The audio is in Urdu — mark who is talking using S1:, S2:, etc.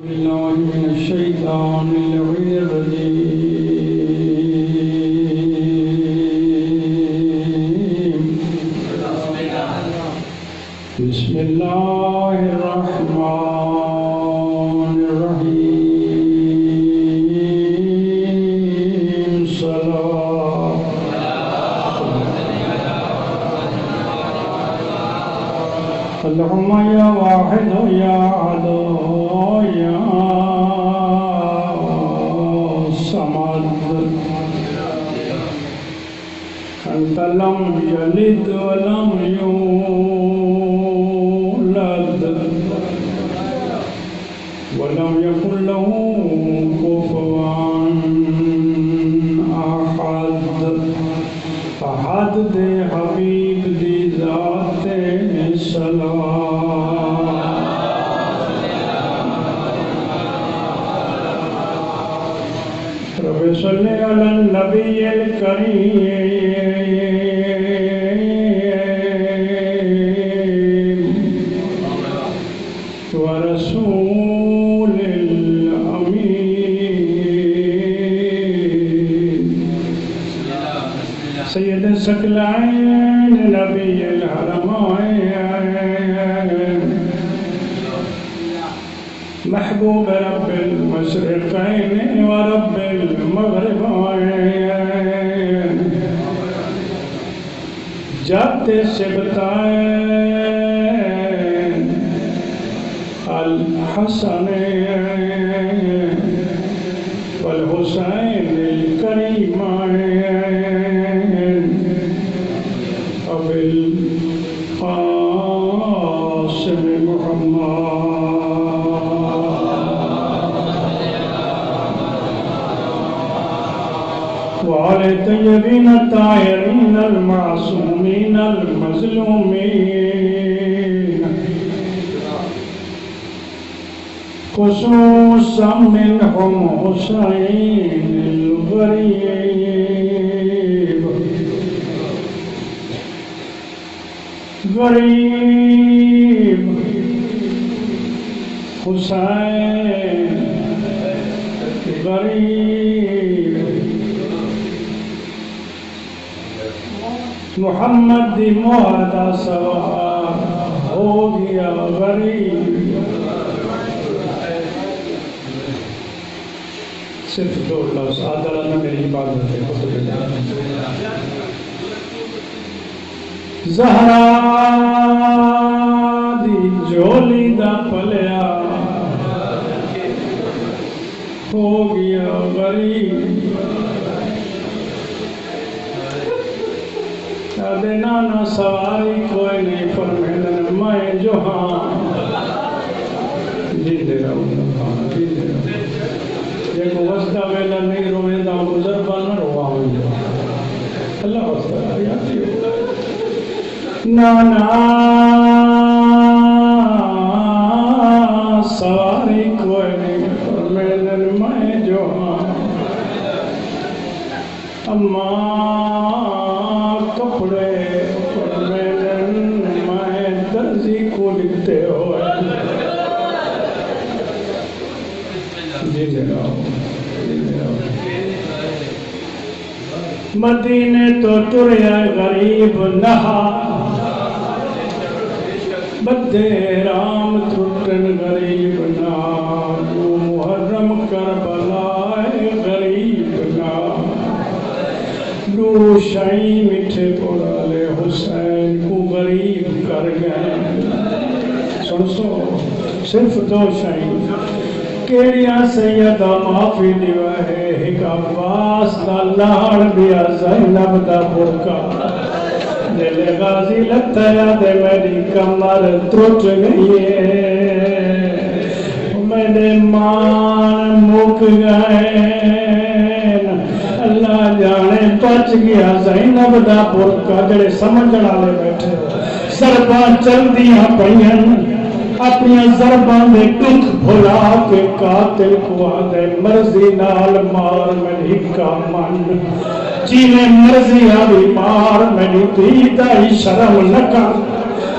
S1: بالله من الشيطان الرجيم. بسم الله الرحمن الرحيم. صلاة اللهم يا واحد يا أحد يا صمد أنت لم يلد ولم يولد ولم يكن له كفوا أحد. أحد دے حبیب دی ذات سلام. رب صل على النبي الكريم ورسول الأمين سيد الثقلين نبي الحرمين محبوب رب المشرقين ورب المغربين جد سبتين الحسنين والحسين الكريمين أبي القاسم محمد وعلى الطيبين الطاهرين المعصومين المظلومين خصوصا منهم حسين الغريب غريب حسين غريب محمد دی مہر دا سوار ہو گیا غریب. صرف دو لفظ آدھرہ نے میری عبادت ہے. زہرا دی جولی دا پلیا ہو گیا غریب. نانا سواری کوئی نہیں فرمیدن میں جو ہاں جیندے رہو جیندے رہو. یہ کو وسطہ ویلا نہیں روئے دا بزرگا نہ روا ہوئی اللہ وسطہ آیاتی ہو. نانا سواری کوئی نہیں فرمیدن میں جو ہاں اما کپڑے فرمیدن میں درزی کو لکھتے ہوئے مدینے تو تریا غریب نہا بدے رام تھٹن غریب نہ محرم کربلائے غریب نہ دو شائی میٹھے پڑالے حسین کو غریب کر گئے. سن سو صرف دو شائی کیڑیا سیدہ معافی دیوائے ایک عباس دا لاڑ دیا زینب دا برکا دل غازی لتیا دے میری کمر ٹوٹ گئی ہے میرے مان مک گئے اللہ جانے بچ گیا زینب دا برکا. جڑے سمجھن والے بیٹھے ضرباں چل دیاں پئیاں اپنی ضرباں دے دکھ بھلا کے قاتل کو آدھے مرضی نال مار میری کا من جینے مرضی آلی مار میری تھی دائی شرم نہ کر